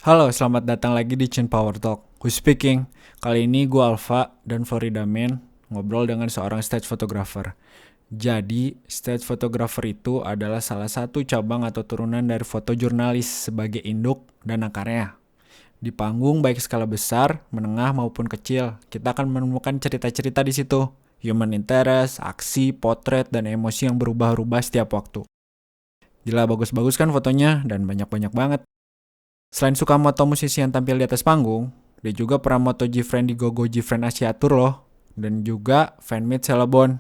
Halo, selamat datang lagi di Chin Power Talk. Who's speaking? Kali ini gue Alfa dan Florida Man ngobrol dengan seorang stage photographer. Jadi, stage photographer itu adalah salah satu cabang atau turunan dari fotojurnalis sebagai induk dan akarnya. Di panggung baik skala besar, menengah maupun kecil, kita akan menemukan cerita-cerita di situ. Human interest, aksi, potret, dan emosi yang berubah-ubah setiap waktu. Gila bagus-bagus kan fotonya dan banyak-banyak banget. Selain suka moto musisi yang tampil di atas panggung, dia juga pernah moto Gfriend di GoGo Gfriend Asia Tour loh. Dan juga fanmeet Celebon.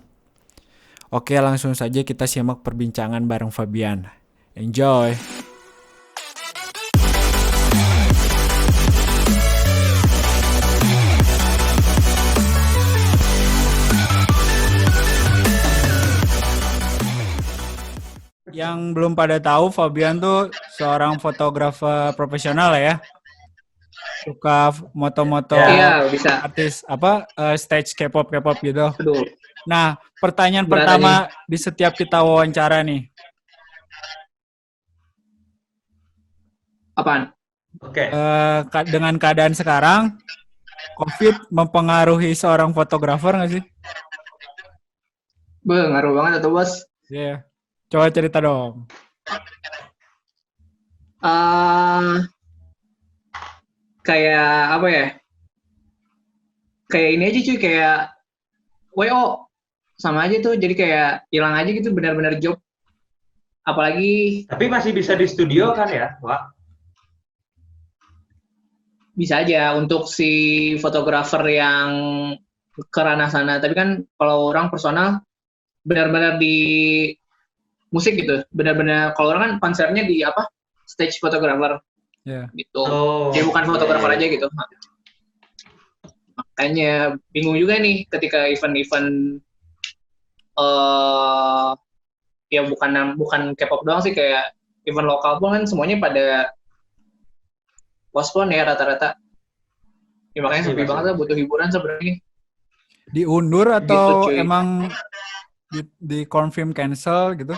Oke, langsung saja kita simak perbincangan bareng Fabian. Enjoy! Yang belum pada tahu, Fabian tuh seorang fotografer profesional ya. Suka moto-moto Iya, bisa. artis stage K-pop gitu. Aduh, Nah, pertanyaan berat pertama aja. di setiap kita wawancara nih. Apaan? Oke. Dengan keadaan sekarang, COVID mempengaruhi seorang fotografer nggak sih? Ngaruh banget atau bos? Iya. Coba cerita dong. Kayak apa ya? Kayak ini aja cuy, kayak WO sama aja tuh. Jadi kayak hilang aja gitu, benar-benar job. Apalagi Tapi masih bisa di studio kan ya, Wak? bisa aja untuk si fotografer yang ke ranah sana. Tapi kan kalau orang personal benar-benar di musik gitu. Benar-benar kalau orang kan konsernya di apa? Stage photographer. Iya. Gitu. Dia bukan fotografer aja gitu. Makanya bingung juga nih ketika event-event ya bukan K-pop doang sih, kayak event lokal pun kan semuanya pada postpone ya rata-rata. Ya makanya sepi banget lah, butuh hiburan sebenarnya. Diundur atau Gitu, cuy. emang di confirm cancel gitu?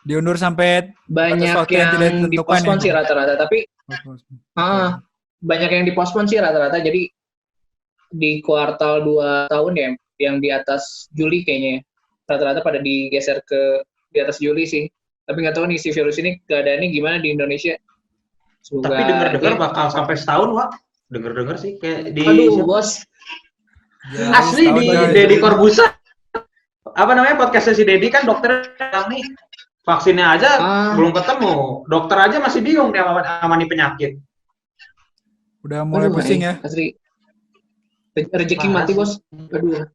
Diundur sampai Banyak waktu yang tidak yang ditentukan dipospon ya? sih rata-rata, tapi banyak yang dipospon sih rata-rata. Jadi di kuartal 2 tahun ya, yang di atas Juli kayaknya ya. Rata-rata pada digeser ke di atas Juli sih. Tapi nggak tahu nih si virus ini keadaannya gimana di Indonesia. Semoga Tapi dengar-dengar aja. bakal sampai setahun, Wak. Dengar-dengar sih kayak di Aduh, bos. Ya, asli setahun, di guys. Deddy Corbuzier. Apa namanya podcastnya si Deddy kan dokter bilang nih vaksinnya aja belum ketemu. Dokter aja masih bingung dia amani penyakit. Udah mulai pusing ya. Asli. Rezeki mati, bos. Aduh.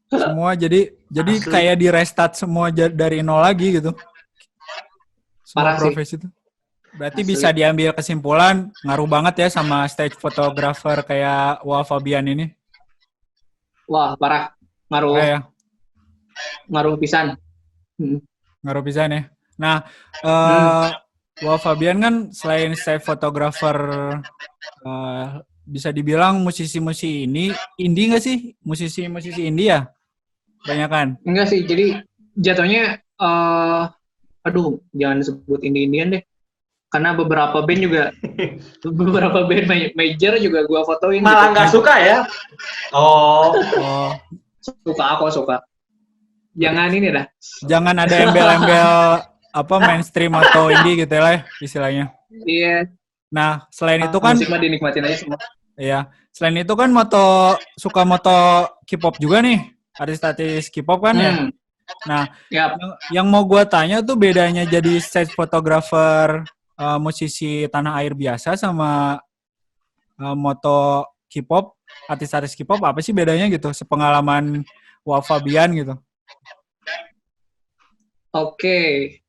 Semua jadi Asli. kayak di restart semua dari nol lagi gitu. Semua Parah profesi itu. Berarti Asli. bisa diambil kesimpulan ngaruh banget ya sama stage photographer kayak Wah Fabian ini. Wah, parah. Ngaruh. Ya. Ngaruh pisan. Ngaruh pisan ya. Nah, Wah Fabian kan selain stage photographer bisa dibilang musisi-musisi ini indie nggak sih? Musisi-musisi indie ya? Banyak kan? Enggak sih, jadi jatuhnya aduh, jangan disebut indie-indian deh. Karena beberapa band major juga gua fotoin. Malah nggak suka ya? Oh. Suka. Jangan ini dah. Jangan ada embel-embel mainstream atau indie gitu lah istilahnya. Iya. Nah, selain itu kan musik mah dinikmatin aja semua. Iya. Selain itu kan suka moto K-pop juga nih. Artis-artis K-pop kan ya. Nah, yang mau gue tanya tuh bedanya jadi stage photographer musisi tanah air biasa sama moto K-pop, artis-artis K-pop apa sih bedanya gitu? Sepengalaman Wah Fabian gitu. Oke.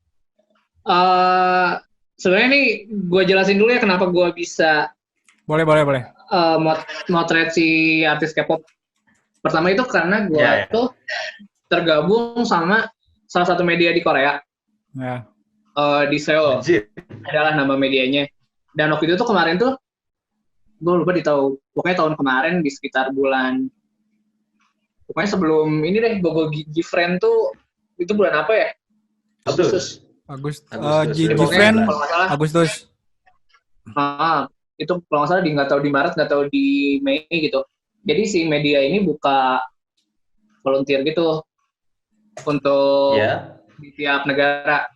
Sebenarnya nih gue jelasin dulu ya kenapa gue bisa Boleh. motret si artis K-pop. Pertama itu karena gue tuh tergabung sama salah satu media di Korea. Ya. Di Seoul adalah nama medianya. Dan waktu itu tuh kemarin tuh gue lupa pokoknya tahun kemarin di sekitar bulan, pokoknya sebelum ini deh, GoGo Gfriend tuh itu bulan apa ya? Agustus. Gfriend Agustus. Itu kalau nggak salah nggak tahu di Maret, nggak tahu di Mei gitu. Jadi si media ini buka volunteer gitu untuk di tiap negara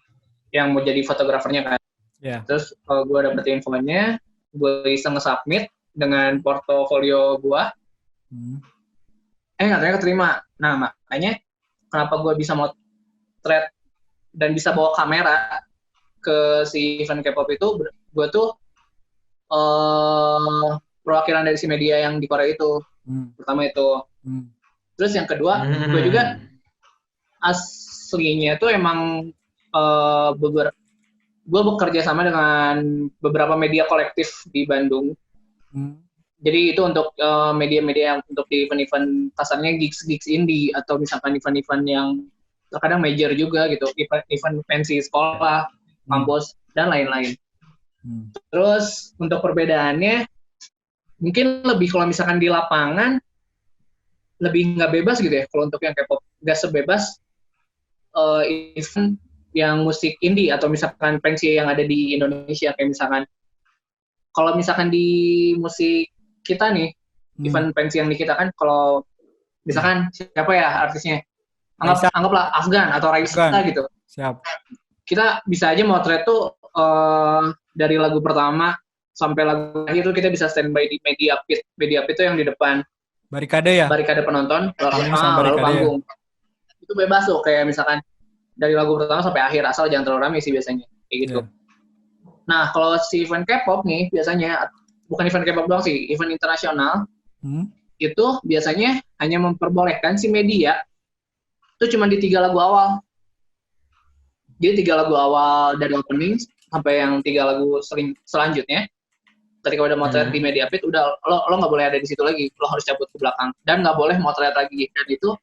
yang mau jadi fotografernya kan. Terus kalau gue dapet infonya, gue iseng nge-submit dengan portofolio gue. Katanya keterima. Nah, makanya kenapa gue bisa motret dan bisa bawa kamera ke si event K-pop itu, gue tuh perwakilan dari si media yang di Korea itu. Pertama itu. Terus yang kedua, gue juga aslinya tuh emang gue bekerja sama dengan beberapa media kolektif di Bandung. Jadi itu untuk media-media yang untuk di event-event kasarnya gigs indie atau misalkan event-event yang terkadang major juga gitu, event pensi sekolah, kampus dan lain-lain. Terus untuk perbedaannya mungkin lebih kalau misalkan di lapangan lebih nggak bebas gitu ya. Kalau untuk yang K-pop nggak sebebas event yang musik indie atau misalkan pensi yang ada di Indonesia, kayak misalkan kalau misalkan di musik kita nih event pensi yang di kita kan, kalau misalkan siapa ya artisnya, anggaplah Afgan atau Raisa gitu. Siap. Kita bisa aja motret tuh dari lagu pertama sampai lagu akhir tuh kita bisa standby di media pit itu yang di depan barikade ya, barikade penonton lalu panggung ya. Itu bebas tuh, kayak misalkan dari lagu pertama sampai akhir, asal jangan terlalu ramai sih biasanya kayak gitu. Nah kalau si event K-pop nih biasanya bukan event K-pop doang sih, event internasional itu biasanya hanya memperbolehkan si media itu cuma di 3 lagu awal. Jadi 3 lagu awal dari opening sampai yang 3 lagu selanjutnya. Ketika udah motret di media pit, udah lo nggak boleh ada di situ lagi, lo harus cabut ke belakang dan nggak boleh motret lagi. Dan itu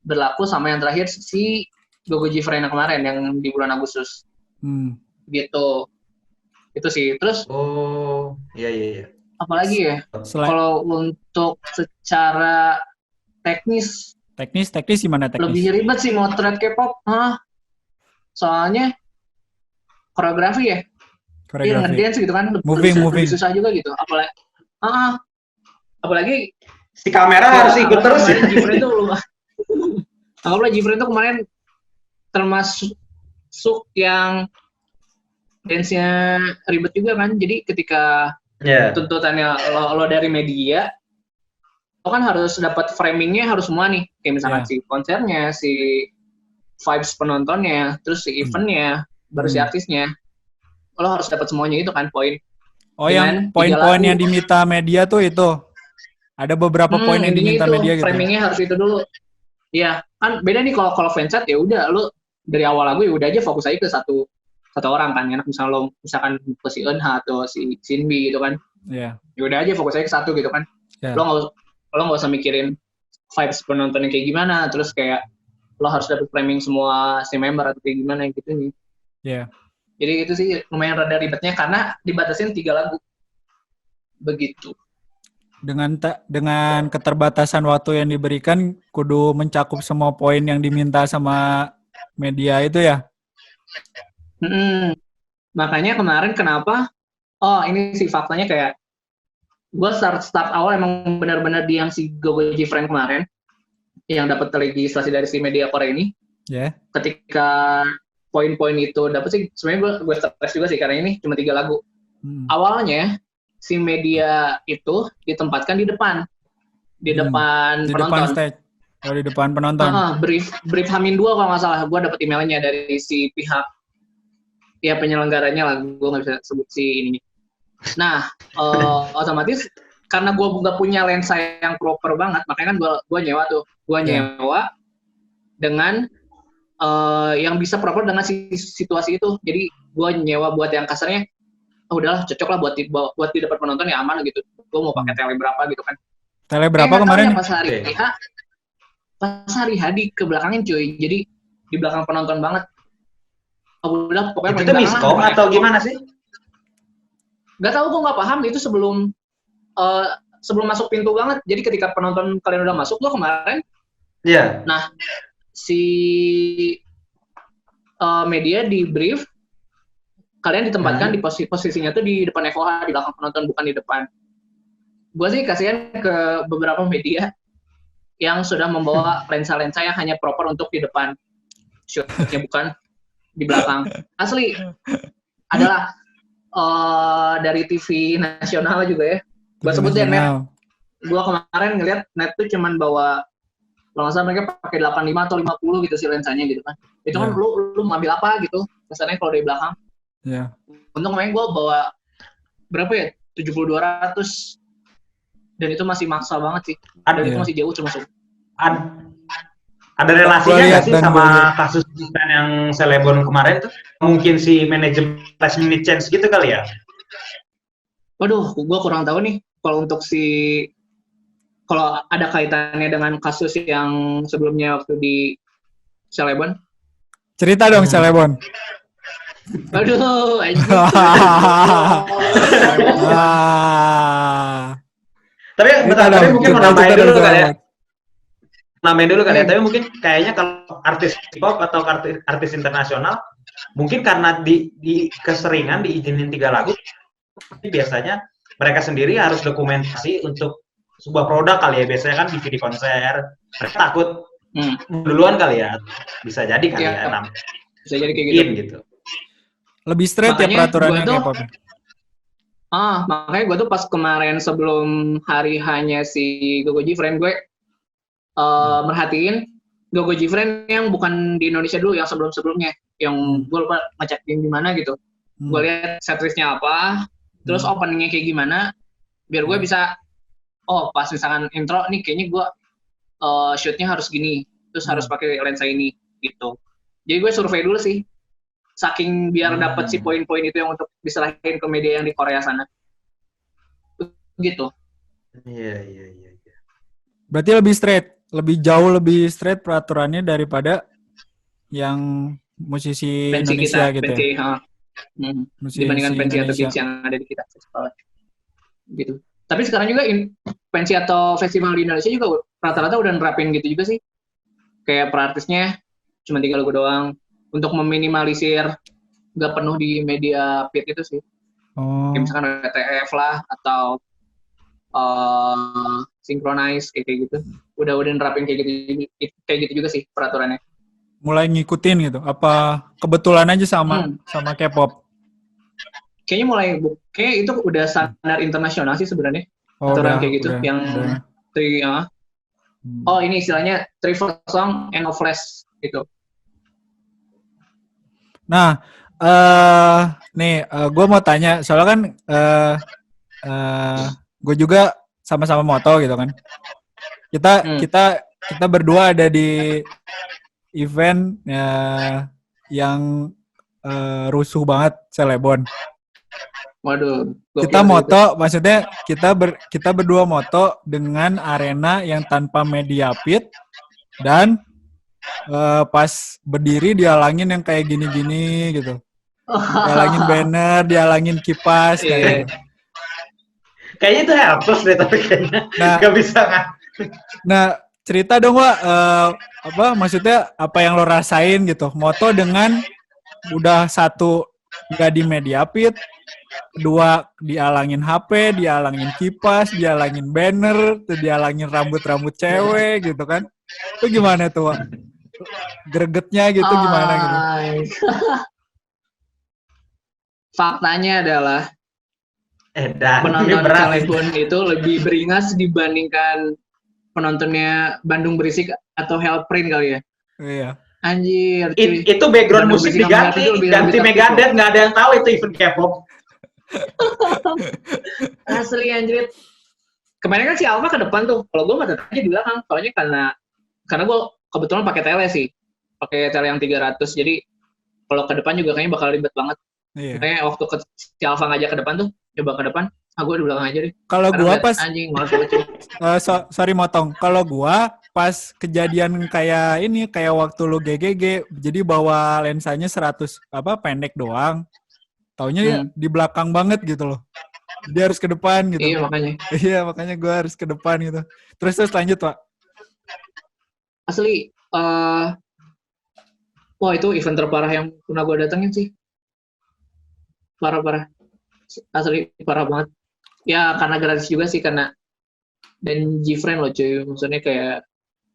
berlaku sama yang terakhir si Gogo Gifren kemarin yang di bulan Agustus. Gitu. Itu sih. Terus iya. Apalagi ya? Kalau untuk secara teknis gimana teknis? Lebih ribet sih motret K-pop. Soalnya koreografi ya. Iya, ngedance gitu kan. Moving. Susah juga gitu. Apalagi si kamera harus ikut terus ya. Anggaplah Gifren tuh kemarin termasuk yang dance-nya ribet juga kan. Jadi ketika tuntutannya lo dari media, lo kan harus dapat framingnya harus semua nih. Kayak misalkan si konsernya, si vibes penontonnya, terus si eventnya, baru si artisnya. Lo harus dapat semuanya itu kan poin. Yang poin-poin yang diminta media tuh itu. Ada beberapa poin yang diminta media gitu. Framingnya harus itu dulu. Iya, kan beda nih kalau fansite ya udah lo dari awal lagu ya udah aja fokus aja ke satu orang kan. Enak misalkan ke si Eunha atau si Shinbi gitu kan. Iya. Ya udah aja fokus aja ke satu gitu kan. Lo nggak usah mikirin vibes penontonnya kayak gimana, terus kayak lo harus dapet framing semua si member atau kayak gimana gitu nih. Iya. Jadi itu sih lumayan rada ribetnya karena dibatasin 3 lagu. Begitu. Dengan keterbatasan waktu yang diberikan, kudu mencakup semua poin yang diminta sama media itu ya? Makanya kemarin kenapa, ini sih faktanya kayak, gue start awal emang benar-benar di yang si Gogo Gifren kemarin, yang dapat legislasi dari si media Korea ini. Ketika poin-poin itu dapat sih, sebenarnya gue stres juga sih karena ini cuma 3 lagu. Awalnya si media itu ditempatkan di depan penonton. Depan stage. Di depan penonton. Brief Hamin 2 kalau nggak salah, gue dapat emailnya dari si pihak ya penyelenggaranya lah, gue nggak bisa sebut si ininya. Nah, otomatis karena gue nggak punya lensa yang proper banget, makanya kan gue nyewa tuh, dengan yang bisa proper dengan situasi itu. Jadi gue nyewa buat yang kasarnya, udahlah cocok lah buat di depan penonton ya aman gitu. Gue mau pakai tele berapa gitu kan. Tele berapa kemarin? Pas hari H ke belakangin cuy. Jadi di belakang penonton banget. Udah pokoknya itu miskom atau gimana sih? Gak tahu, gue nggak paham. Itu sebelum masuk pintu banget. Jadi ketika penonton kalian udah masuk, lo kemarin. Iya. Nah, si media di brief kalian ditempatkan di posisinya tuh di depan FOH, di belakang penonton, bukan di depan. Gue sih kasihan ke beberapa media yang sudah membawa lensa-lensa yang hanya proper untuk di depan shootnya, bukan di belakang. Asli adalah dari TV nasional juga ya. Gue sebut deh net. Gue kemarin ngeliat net tuh cuman bawa, kalau nggak salah mereka pakai 85 atau 50 gitu sih lensanya gitu kan. Itu kan lu mau ambil apa gitu, kesannya kalau dari belakang. Iya. Untung kemarin gue bawa berapa ya, 70-200, dan itu masih maksa banget sih. Dan itu masih jauh termasuk. Ada relasinya nggak sih sama kasus yang Celebon kemarin tuh? Mungkin si manajemen last minute change gitu kali ya? Waduh, gue kurang tahu nih kalau untuk kalau ada kaitannya dengan kasus yang sebelumnya waktu di Celebon. Cerita dong Celebon. Aduh, Tapi mungkin mau nambahin dulu kali ya. Tapi mungkin kayaknya kalau artis pop atau artis internasional, mungkin karena di keseringan diizinin 3 lagu, biasanya mereka sendiri harus dokumentasi untuk sebuah produk kali ya. Biasanya kan di konser, mereka takut duluan kali ya. Bisa jadi kali ya. Bisa jadi kayak gitu. Lebih straight ya peraturannya kayak pop. Makanya gue tuh pas kemarin sebelum hari hanya si Gogo Gifren, gue merhatiin Gogo Gifren yang bukan di Indonesia dulu, yang sebelum-sebelumnya, yang gue lupa ngecekin di mana gitu. Gue lihat setlistnya apa, terus openingnya kayak gimana, biar gue bisa, pas misalkan intro nih kayaknya gue shootnya harus gini, terus harus pakai lensa ini gitu. Jadi gue survei dulu sih, saking biar dapat si poin-poin itu yang untuk diserahin ke media yang di Korea sana. Gitu. Iya. Berarti jauh lebih straight peraturannya daripada yang musisi pensi Indonesia kita, gitu pensi, ya. Dibandingkan pensi atau gigs yang ada di kita. Gitu. Tapi sekarang juga pensi atau festival di Indonesia juga rata-rata udah nerapin gitu juga sih. Kayak per artisnya cuma 3 lagu doang, untuk meminimalisir nggak penuh di media pit itu sih. Kayak misalkan RTF lah atau Synchronize kayak gitu. Udah nerapin kayak gitu juga sih peraturannya. Mulai ngikutin gitu. Apa kebetulan aja sama K-pop? Kayaknya kayak itu udah standar internasional sih sebenarnya. Aturan kayak gitu yang ini istilahnya 3/4 song and no flash gitu. Nah, gue mau tanya, soalnya kan gue juga sama-sama moto gitu kan. Kita berdua ada di event yang rusuh banget, Celebon. Waduh. Kita moto, maksudnya kita berdua moto dengan arena yang tanpa media pit, dan pas berdiri dihalangin yang kayak gini-gini gitu. Dihalangin banner, dihalangin kipas kayak gitu. Kayaknya itu helpless deh, tapi kayaknya gak bisa kan. Nah, cerita dong Wak, maksudnya apa yang lo rasain gitu. Moto dengan udah satu gak di media pit, kedua dihalangin HP, dihalangin kipas, dihalangin banner, dihalangin rambut-rambut cewek gitu kan. Itu gimana tuh Wak? Gregetnya gitu gimana gitu? Faktanya adalah penonton Celebon itu lebih beringas dibandingkan penontonnya Bandung Berisik atau Hellprint kali ya. Iya. Anjir. Itu background musik diganti Megadeth, nggak ada yang tahu itu event K-pop. Asli anjir. Kemarin kan si Alma ke depan tuh. Kalau gue mah tetap aja di belakang. Soalnya karena gue kebetulan pakai tele sih. Pakai tele yang 300. Jadi kalau ke depan juga kayaknya bakal ribet banget. Iya. Makanya waktu si Alva ngajak ke depan tuh, coba ke depan. Gue di belakang aja deh. Kalau gue pas anjing malas lucu. Sorry motong. Kalau gue pas kejadian kayak waktu lu GGG, jadi bawa lensanya 100 pendek doang. Taunya di belakang banget gitu loh. Dia harus ke depan gitu. Iya makanya. Iya makanya gue harus ke depan gitu. Terus lanjut Pak. Asli, wah itu event terparah yang pernah gue datengin sih. parah. Asli parah banget. Ya karena gratis juga sih, karena dan Gfriend loh cuy, maksudnya kayak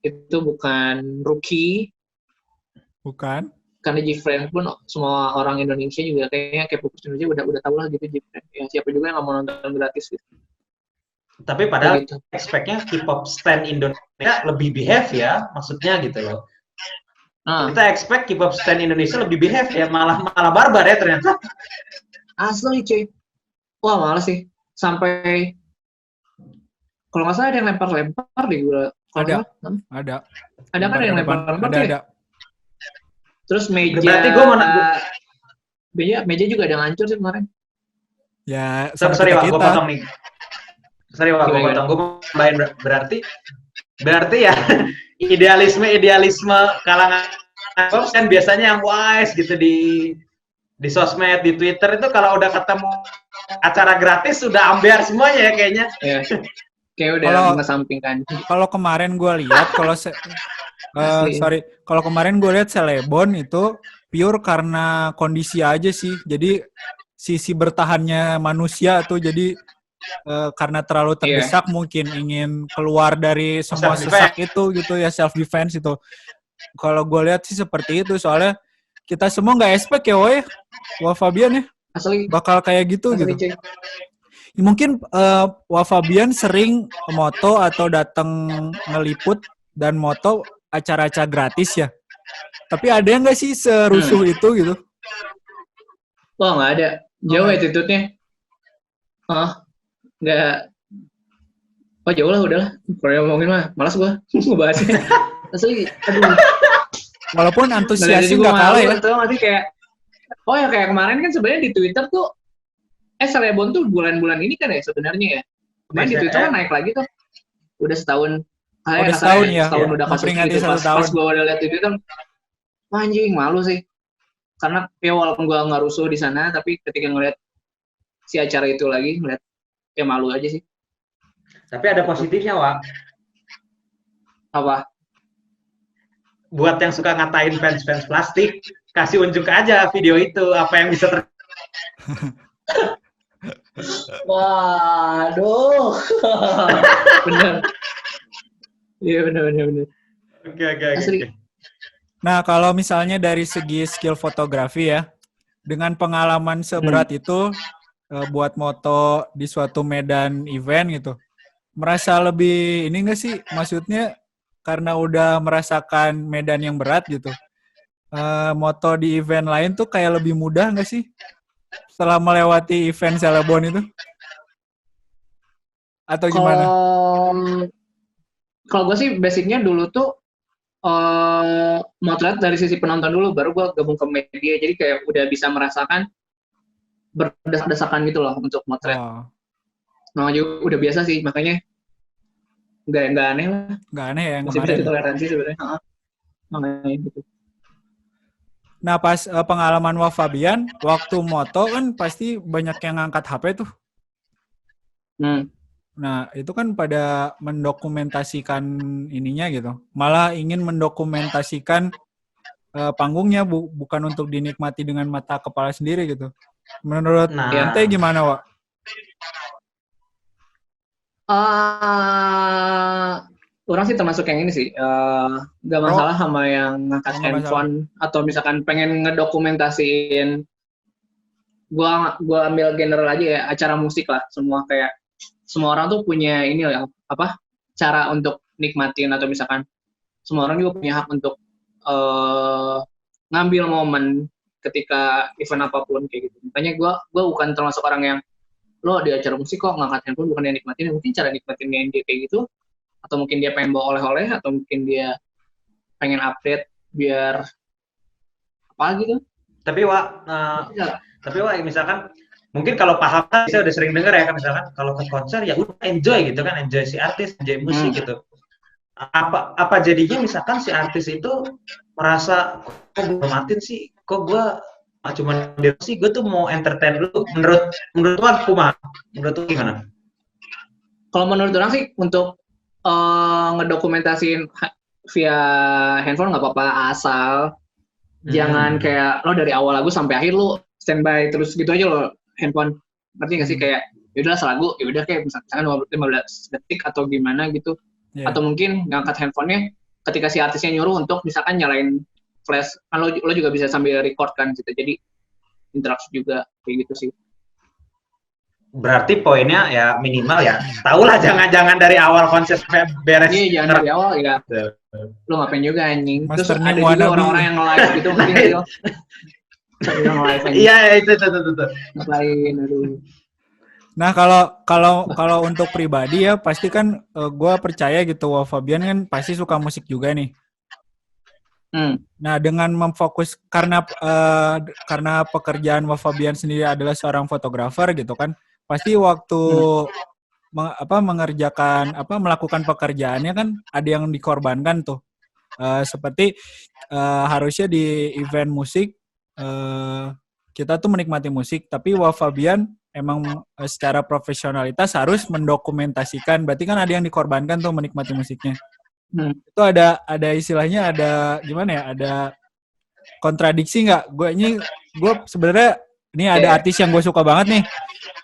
itu bukan rookie, Bukan? karena Gfriend pun semua orang Indonesia juga kayaknya K-popers Indonesia udah tahu lah gitu Gfriend. Ya siapa juga yang nggak mau nonton gratis gitu. Tapi padahal Kayak gitu. expect-nya K-pop stan Indonesia lebih behave ya, maksudnya gitu loh. Kita expect K-pop stan Indonesia lebih behave ya, malah barbar ya ternyata. Asli cuy. Wah males sih. Sampai kalau nggak salah ada yang lempar deh gue. Ada. Ada kan yang lempar tuh ya? Ada. Terus meja. Berarti gue meja juga ada yang hancur sih kemarin. Ya, sorry Wak, gue potong nih. Sorry Wak, gue potong. Gue main berarti ya idealisme kalangan kan biasanya yang wise gitu di sosmed, di Twitter itu kalau udah ketemu acara gratis sudah ambiar semuanya ya kayaknya. Iya. Kayak udah mengesampingkan. Kalau kemarin gue lihat, kalau kemarin gue lihat Celebon itu pure karena kondisi aja sih. Jadi sisi bertahannya manusia tuh jadi karena terlalu terdesak mungkin ingin keluar dari semua sesak itu gitu ya, self defense itu. Kalau gue lihat sih seperti itu, soalnya kita semua nggak expect ya Wah Fabian ya. Asli. Bakal kayak gitu. Mungkin Fabian sering moto atau datang ngeliput dan moto acara-acara gratis ya. Tapi ada nggak sih serusuh itu gitu? Wah nggak ada. Jauh attitude-nya. Nggak. Oh jauh lah udahlah. Kalau ngomongin mah malas gua ngebahasnya. Asli. Aduh. Walaupun antusiasnya nggak kalah ya. Itu masih kayak. Oh ya kayak kemarin kan sebenarnya di Twitter tuh. Celebon tuh bulan-bulan ini kan ya sebenarnya ya. Kemarin di Twitter kan naik lagi tuh. Udah setahun. Udah setahun ya. Setahun udah kasus gitu. Pas gue udah lihat itu kan, anjing malu sih. Karena ya walaupun gue nggak rusuh di sana, tapi ketika ngeliat si acara itu lagi, ngeliat ya malu aja sih. Tapi ada positifnya Wak. Apa? Buat yang suka ngatain fans plastik, kasih unjuk aja video itu apa yang bisa Waduh. Bener. Iya bener. Oke. Nah kalau misalnya dari segi skill fotografi ya, dengan pengalaman seberat itu buat moto di suatu medan event gitu, merasa lebih ini nggak sih? Maksudnya karena udah merasakan medan yang berat gitu, moto di event lain tuh kayak lebih mudah nggak sih? Setelah melewati event Celebon itu? Atau gimana? Kalau gue sih basicnya dulu tuh motret dari sisi penonton dulu, baru gue gabung ke media, jadi kayak udah bisa merasakan berdesak-desakan gitu loh untuk motret. Nah juga udah biasa sih, makanya nggak aneh lah. Nggak aneh ya? Masih bisa ditoleransi sebenarnya. Makanya gitu. Nah pas pengalaman Fabian, waktu moto kan pasti banyak yang ngangkat HP tuh. Nah itu kan pada mendokumentasikan ininya gitu. Malah ingin mendokumentasikan panggungnya, bukan untuk dinikmati dengan mata kepala sendiri gitu. Menurut ente gimana Wak? Orang sih termasuk yang ini sih, gak masalah sama yang ngangkat handphone atau misalkan pengen ngedokumentasiin. Gua ambil general aja ya, acara musik lah, semua orang tuh punya ini ya, cara untuk nikmatin, atau misalkan semua orang juga punya hak untuk ngambil momen ketika event apapun kayak gitu. Makanya gua bukan termasuk orang yang lo di acara musik kok ngangkat handphone bukan yang nikmatin. Mungkin cara nikmatinnya dia kayak gitu, atau mungkin dia pengen bawa oleh-oleh, atau mungkin dia pengen update biar apa gitu. Tapi Wak, misalkan mungkin kalau paham kan saya udah sering dengar ya kan, misalkan kalau ke konser ya udah enjoy gitu kan, enjoy si artis, enjoy musik gitu. Apa jadinya misalkan si artis itu merasa kok gue matiin sih, kok gue cuma dia sih, gue tuh mau entertain dulu. Menurut lu gimana? Kalau menurut orang sih untuk ngedokumentasiin via handphone nggak apa-apa, asal jangan kayak lo dari awal lagu sampai akhir lo standby terus gitu aja loh handphone. Ngerti nggak sih kayak ya udahlah selagu, ya udah kayak misalkan 15 detik atau gimana gitu. Yeah. Atau mungkin ngangkat handphonenya ketika si artisnya nyuruh untuk misalkan nyalain flash, kan lo juga bisa sambil record kan gitu. Jadi interaksi juga kayak gitu sih. Berarti poinnya ya minimal ya. Tahulah jangan dari awal konser sampai beres. Iya, jangan dari awal ya. Lo ngapain juga anjing. Terus Master ada Name juga wannabe. orang-orang yang live gitu ngerti nggak sih lo? Yang live anjing. Iya, itu. Ngapain, aduh. Nah, kalau untuk pribadi ya pasti kan gue percaya gitu Wah Fabian kan pasti suka musik juga nih. Nah, dengan memfokus karena pekerjaan Wah Fabian sendiri adalah seorang fotografer gitu kan, pasti waktu melakukan pekerjaannya kan ada yang dikorbankan tuh. Seperti harusnya di event musik kita tuh menikmati musik, tapi Wah Fabian emang secara profesionalitas harus mendokumentasikan. Berarti kan ada yang dikorbankan tuh menikmati musiknya. Itu ada istilahnya ada gimana ya? Ada kontradiksi nggak? Gue sebenarnya ini ada artis yang gue suka banget nih.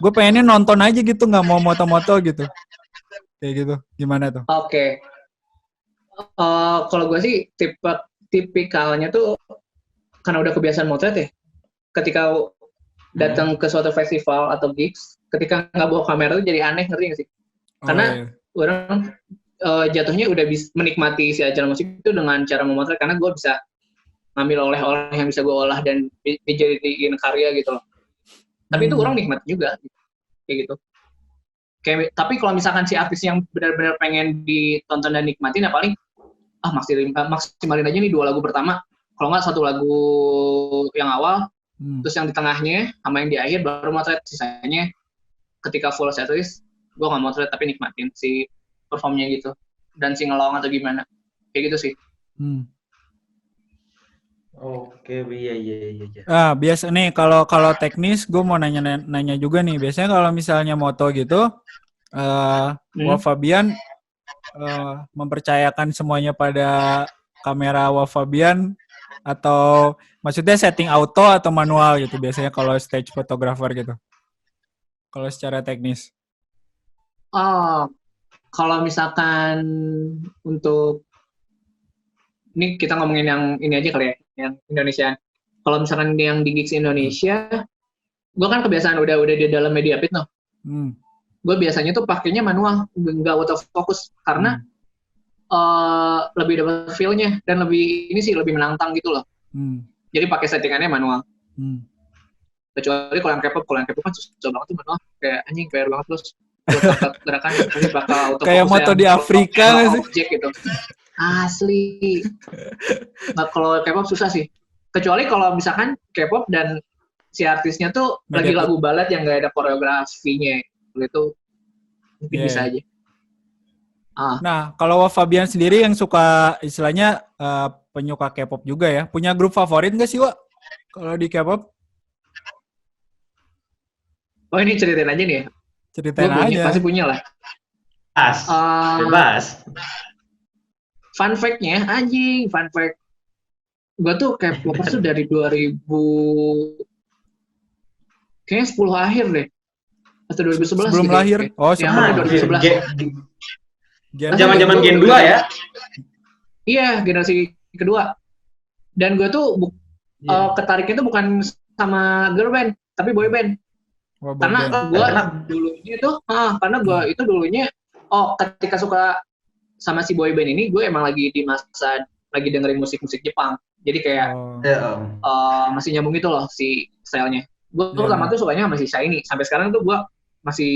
Gue pengennya nonton aja gitu, nggak mau moto-moto gitu. Kayak gitu. Gimana tuh? Oke. Kalau gue sih tipikalnya tuh karena udah kebiasaan motret ya. Ketika datang ke suatu festival atau gigs, ketika nggak bawa kamera tuh jadi aneh, ngerti nggak sih? Karena orang jatuhnya udah bisa menikmati si acara musik itu dengan cara memotret, karena gue bisa ngambil oleh-oleh yang bisa gue olah dan dijadiin karya gitu loh. Tapi itu orang nikmat juga, kayak gitu. Tapi kalau misalkan si artis yang benar-benar pengen ditonton dan nikmatin, ya paling maksimalin aja nih 2 lagu pertama. Kalau nggak 1 lagu yang awal, terus yang di tengahnya sama yang di akhir baru motret. Sisanya ketika full setlist gue nggak motret tapi nikmatin si performnya gitu dan singelong atau gimana kayak gitu sih. Oke, iya. Biasa nih kalau teknis gue mau nanya juga nih. Biasanya kalau misalnya moto gitu Wah Fabian mempercayakan semuanya pada kamera Wah Fabian atau maksudnya setting auto atau manual gitu biasanya kalau stage photographer gitu. Kalau secara teknis. Kalau misalkan untuk ini kita ngomongin yang ini aja kali ya, yang Indonesia. Kalau misalkan yang di gigs Indonesia, gue kan kebiasaan udah di dalam media pit noh. Gue biasanya tuh pakainya manual, nggak autofocus karena lebih dapat feel-nya dan lebih menantang gitu loh. Jadi pakai settingannya manual. Kecuali kalau yang K-pop kan susah banget tuh manual, kayak anjing PR banget terus gerakan nanti bakal autofocus kayak moto di Afrika nggak sih? Objek gitu. Asli. Nah, kalau K-pop susah sih. Kecuali kalau misalkan K-pop dan si artisnya tuh lagi lagu balad yang nggak ada koreografinya, itu mungkin bisa aja. Nah, kalau Wah Fabian sendiri yang suka istilahnya penyuka K-pop juga ya, punya grup favorit nggak sih, Wak? Kalau di K-pop? Oh, ini ceritain aja nih ya? Ceritain aja. Pasti punya lah. Bebas. Fun fact-nya, fun fact. Gue tuh K-popers tuh dari 2000, kayaknya 10 akhir deh. Atau 2011 sebelum gitu. lahir? Oh, sebelum 2011. Zaman-zaman Gen 2 ya? Iya, generasi kedua. Dan gue tuh ketariknya tuh bukan sama girl band, tapi boy band. Karena gue dulunya tuh, ketika suka sama si boy band ini, gue emang lagi di masa lagi dengerin musik Jepang. Jadi kayak masih nyambung gitu loh si stylenya. Gue pertama tuh sukanya masih Shiny. Sampai sekarang tuh gue masih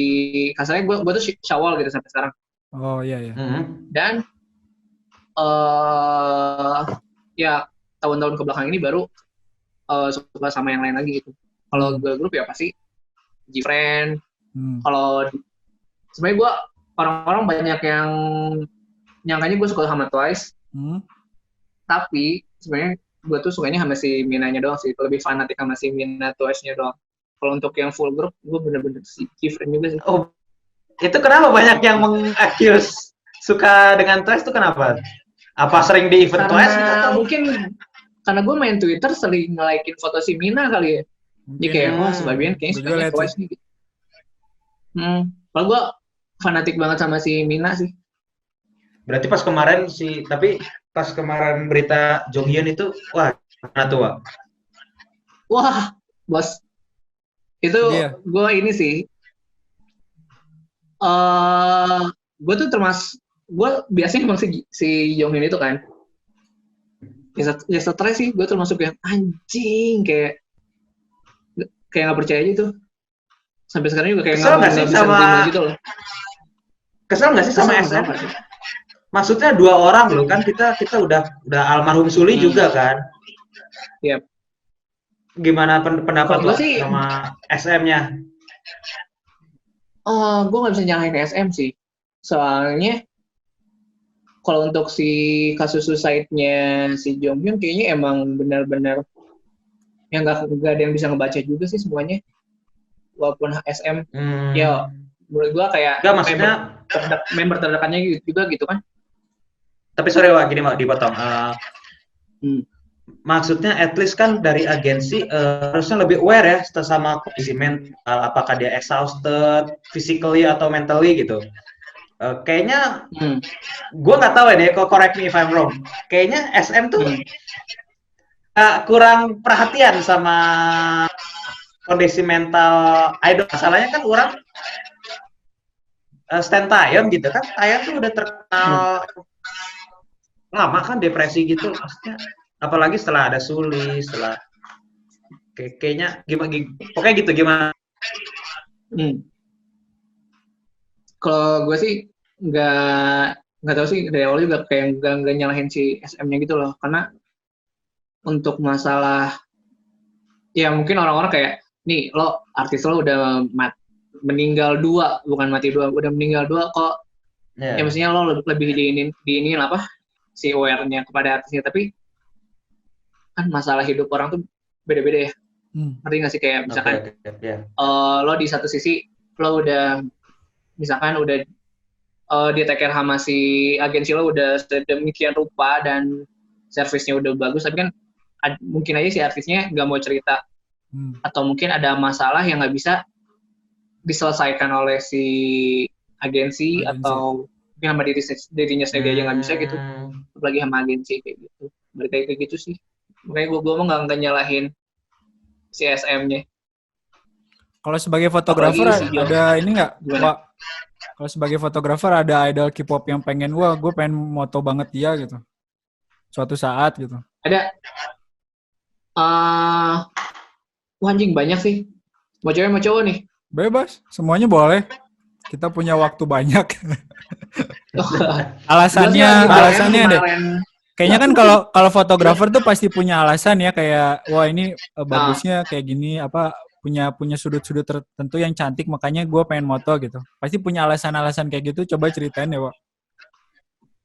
kasarnya gue tuh Shawol gitu sampai sekarang. Oh iya. Dan ya tahun-tahun kebelakang ini baru suka sama yang lain lagi gitu. Kalau girl group ya pasti G-Friend. Kalau sebenarnya gue orang-orang banyak yang nyangkanya gue suka sama Twice. Tapi sebenarnya gue tuh sukanya sama si Minanya doang sih. Lebih fanatik sama si Mina Twice-nya doang. Kalau untuk yang full group gue bener-bener si G-Friend juga sih. Oh, itu kenapa banyak yang mengaccuse suka dengan Twice itu kenapa? Apa sering di event Twice? Mungkin karena gue main Twitter sering nge-like-in foto si Mina kali ya. Jadi kayak wah sebagian kayaknya Gue juga sukanya liat Twice sih. nih. Kalau gue fanatik banget sama si Mina sih. Berarti pas kemarin berita Jonghyun itu, wah, gimana tuh, Wak? Wah, bos. Itu Dia. gue ini sih. Gue tuh gue biasanya emang si Jonghyun itu kan. Ya stres sih, gue termasuk yang anjing kayak nggak percaya aja tuh. Sampai sekarang juga kayak Kesel nggak sih nggak bisa sama nerima gitu loh. kesel nggak sih sama SM? Kenapa sih? Maksudnya 2 orang loh kan, kita udah almarhum Suli juga kan. Yap. Gimana pendapat Kalau lo gue sih, sama SM-nya? gue nggak bisa nyalahin SM sih. Soalnya kalau untuk si kasus suicide-nya si Jonghyun kayaknya emang benar-benar yang nggak ada yang bisa ngebaca juga sih semuanya. Walaupun SM, ya menurut gue kayak Enggak, maksudnya member terdekatnya juga gitu kan. tapi sorry Wak, gini Wak, dipotong. Maksudnya at least kan dari agensi harusnya lebih aware ya sama kondisi mental, apakah dia exhausted, physically atau mentally gitu. Kayaknya gue nggak tahu ya, correct me if I'm wrong. Kayaknya SM tuh kurang perhatian sama kondisi mental idol. Masalahnya kan orang Stan Taeyong gitu kan, Taeyong tuh udah terkenal lama kan depresi gitu, maksudnya apalagi setelah ada Suli, setelah kayaknya gimana, pokoknya gitu gimana? Kalau gue sih nggak tahu sih, dari awal juga kayak nggak nyalahin si SM-nya gitu loh, karena untuk masalah ya mungkin orang-orang kayak nih lo artis lo udah meninggal 2, bukan mati 2, udah meninggal 2 kok. Ya mestinya lo lebih diinin apa si aware-nya kepada artisnya, tapi kan masalah hidup orang tuh beda-beda ya. Ngerti nggak sih, kayak misalkan lo di satu sisi lo udah misalkan udah di take care sama si agensi lo udah sedemikian rupa dan servisnya udah bagus, tapi kan mungkin aja si artisnya nggak mau cerita, atau mungkin ada masalah yang nggak bisa diselesaikan oleh si agensi. Atau mungkin sama dirinya sendiri aja nggak bisa gitu, apalagi sama agensi kayak gitu. Berarti kayak gitu sih, makanya gue mau nggak nyalahin si SM-nya. Kalau sebagai fotografer ada ini nggak, Pak? Kalau sebagai fotografer ada idol K-pop yang pengen, wah gue pengen moto banget dia gitu, suatu saat gitu? Ada. Anjing banyak sih. Mau cewek mau cowok nih? Bebas, semuanya boleh. Kita punya waktu banyak. Alasannya deh. Kayaknya kan kalau fotografer tuh pasti punya alasan ya, kayak wah ini bagusnya kayak gini, apa punya sudut-sudut tertentu yang cantik, makanya gue pengen moto gitu. Pasti punya alasan-alasan kayak gitu. Coba ceritain ya, Wak.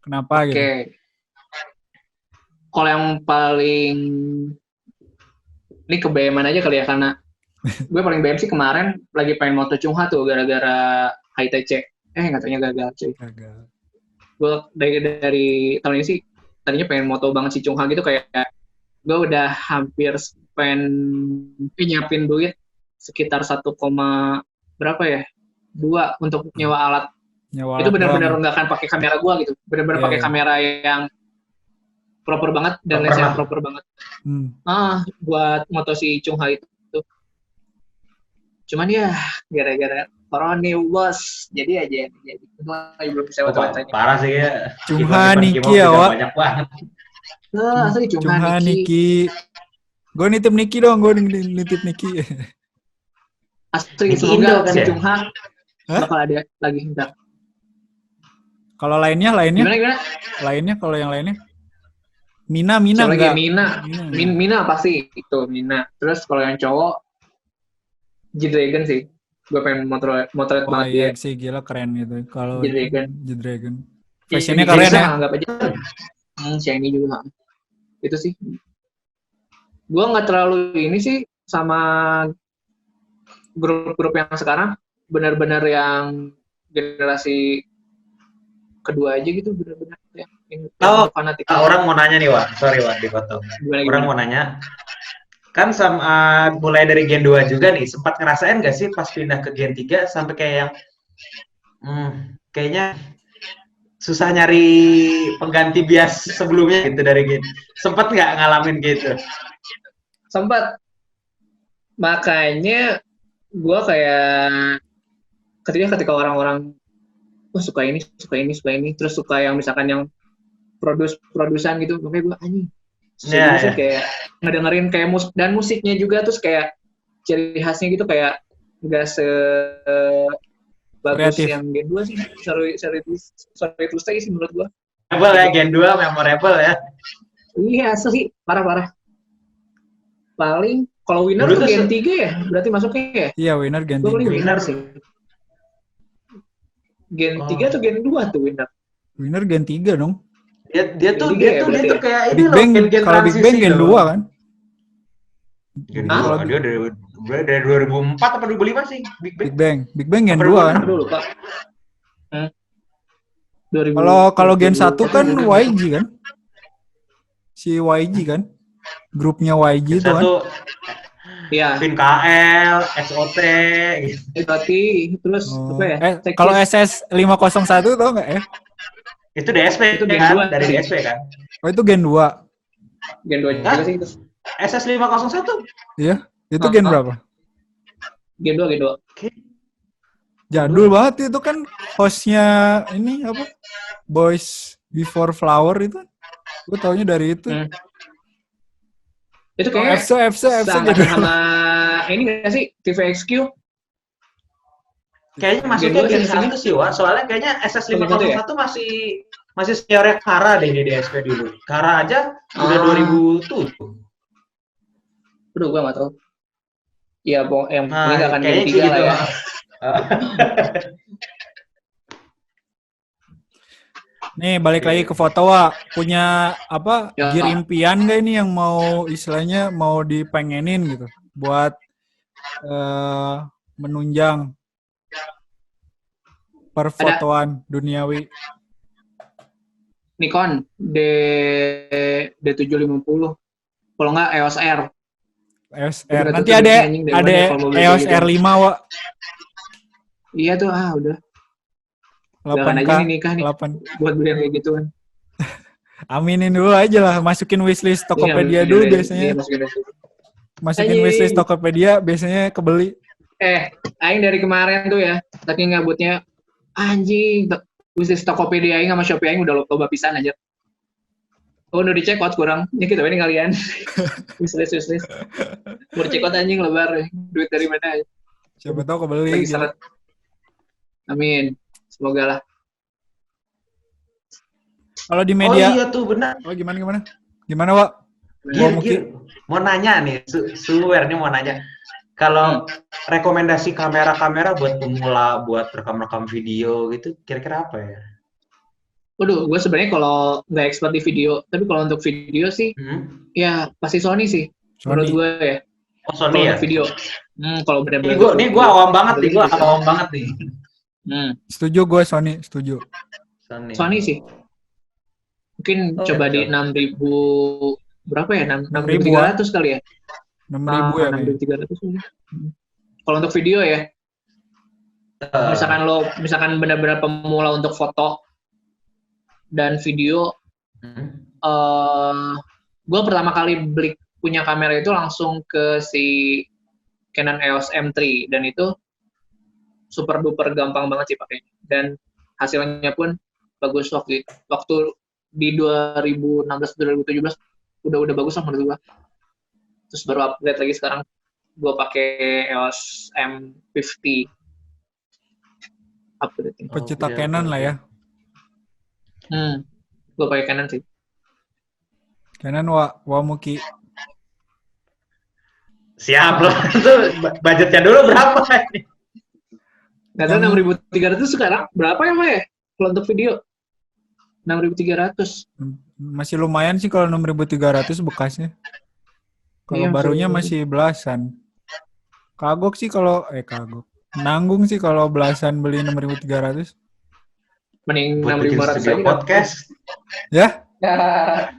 Kenapa gitu? Oke. Kalau yang paling ini kebayaman aja kali ya, karena gue paling bayam sih kemarin lagi pengen moto Chungha tuh gara-gara HITC. Nggak taunya gagal cuy. Gue dari tahun ini sih tadinya pengen moto banget si Chungha gitu, kayak gue udah hampir spend nyiapin duit sekitar 1, berapa ya? 2 untuk nyewa alat. Itu benar-benar nggak akan pakai kamera gue gitu. Benar-benar pakai kamera yang proper banget dan lens yang proper banget. Buat moto si Chungha itu. Cuman ya gara-gara corona bos, jadi belum bisa foto-fotonya. Parah sih ya. Chungha Niki ya, Wak. Banyak banget. Asli Chungha Niki. Gue nitip Niki dong, gue nitip Niki. Asli semoga si Chungha bakal ada lagi ntar. Kalau lainnya? Gimana? Lainnya kalau yang lainnya? Mina enggak? Mina pasti itu Mina. Terus kalau yang cowok G-Dragon sih. Gue pengen motret banget dia. Iya sih, gila keren gitu. Kalau G-Dragon. Fashionnya keren ya. Anggap aja. Shiny juga. Itu sih. Gue nggak terlalu ini sih sama grup-grup yang sekarang. Benar-benar yang generasi kedua aja gitu, benar-benar ya. Orang mau nanya nih, Wak. Sorry, Wak, dipotong. Orang mau nanya. kan sama mulai dari Gen 2 juga nih, sempat ngerasain nggak sih pas pindah ke Gen 3 sampai kayak yang kayaknya susah nyari pengganti bias sebelumnya gitu dari Gen. Sempat nggak ngalamin gitu? Sempat. Makanya gue kayak ketika orang-orang suka ini, terus suka yang misalkan yang produsan gitu, makanya gue anjing. Serius sih kayak ngedengerin kayak dan musiknya juga terus kayak ciri khasnya gitu kayak nggak bagus Kreatif. yang Gen 2 sih. Sorry to say sih menurut gue. Memorable ya Gen 2, memorable ya. Iya asli, parah. Paling kalau winner Dulu tuh tuh Gen 3 ya, berarti masuknya ya? Iya, winner Gen 3. Gue paling winner sih. Gen 3 atau Gen 2 tuh winner? Winner Gen 3 dong. Dia tuh kayak Big ini loh, Bang, gen kalau Big Bang Gen 2 kan? Gen 2, dia dari 2004 apa 2005 sih Big Bang? Big Bang Gen 2 kan? Dulu, Pak. Kalau Gen 1 kan YG kan? Si YG kan? Grupnya YG itu kan? Iya. Pin KL, SOT gitu. SOT, terus apa ya? Kalau SS 501 tau nggak ya? Itu DSP itu Gen kan? 2 dari sih. DSP kan? Oh itu Gen 2. Gen 2 juga sih itu. SS 501? Iya, itu Gen berapa? Gen 2. Jadul banget itu kan hostnya ini apa? Boys Before Flower itu. Gue taunya dari itu. Itu kayak FC sama ini nggak sih TVXQ? Kayaknya masuknya Gen 1 sih, Wak. Soalnya kayaknya SS 501 masih seniornya Kara deh di DSP dulu. Kara aja udah 2007. Aduh, gue nggak tahu. Ya, yang meninggalkan Gen 3 gitu lah ya. Nih balik lagi ke foto, Wak. Punya apa gear impian gak ini yang mau istilahnya mau dipengenin gitu buat menunjang perfotoan duniawi? Nikon D750. Kalau nggak EOS R. EOS R. Nanti ada EOS R5, Wak. Iya tuh, udah. 8K, aja nih nikah nih. Buat beli yang kayak gitu kan. Aminin dulu aja lah, masukin wishlist Tokopedia dulu biasanya. Masukin wishlist Tokopedia biasanya kebeli. Aing dari kemarin tuh ya, saking ngabutnya, anjing, wishlist Tokopedia Aing sama Shopee Aing udah loba pisan aja. Udah dicek out kurang, ya gitu ini kalian. wishlist. Mau dicek out anjing lebar, duit dari mana? Siapa tahu kebeli. Gitu. Amin. Semoga lah. Kalau di media. Oh iya tuh benar. Oh gimana? Gimana, Wak? Mau nanya nih, Suwer nih mau nanya. Kalau rekomendasi kamera buat pemula, buat rekam video gitu, kira-kira apa ya? Waduh, gue sebenarnya kalau nggak expert di video, tapi kalau untuk video sih, ya pasti Sony sih. Menurut gue ya. Oh, Sony ya? Video. Kalau benar-benar. Ini gue awam banget nih. Setuju gue Sony, setuju. Sony sih. Mungkin coba di 6.000 berapa ya? 6.300 kali ya? 6.000 ya? 6.300. Kalau untuk video ya, misalkan benar-benar pemula untuk foto dan video, gue pertama kali punya kamera itu langsung ke si Canon EOS M3 dan itu super duper gampang banget sih pakainya dan hasilnya pun bagus waktu di 2016-2017 udah bagus lah menurut gua. Terus baru upgrade lagi sekarang gua pakai EOS M50 upgrade. Pecinta Canon lah ya. Gua pakai Canon sih. Canon Wamuki. Siap loh. Itu budgetnya dulu berapa ini? Nggak tahu 6.300 sekarang berapa ya, Pak ya? Kalau untuk video 6.300. Masih lumayan sih kalau 6.300 bekasnya. Kalau barunya masih belasan. Kagok sih kalau nanggung sih kalau belasan beli 6.300. Mending 6.500 aja podcast. Ya?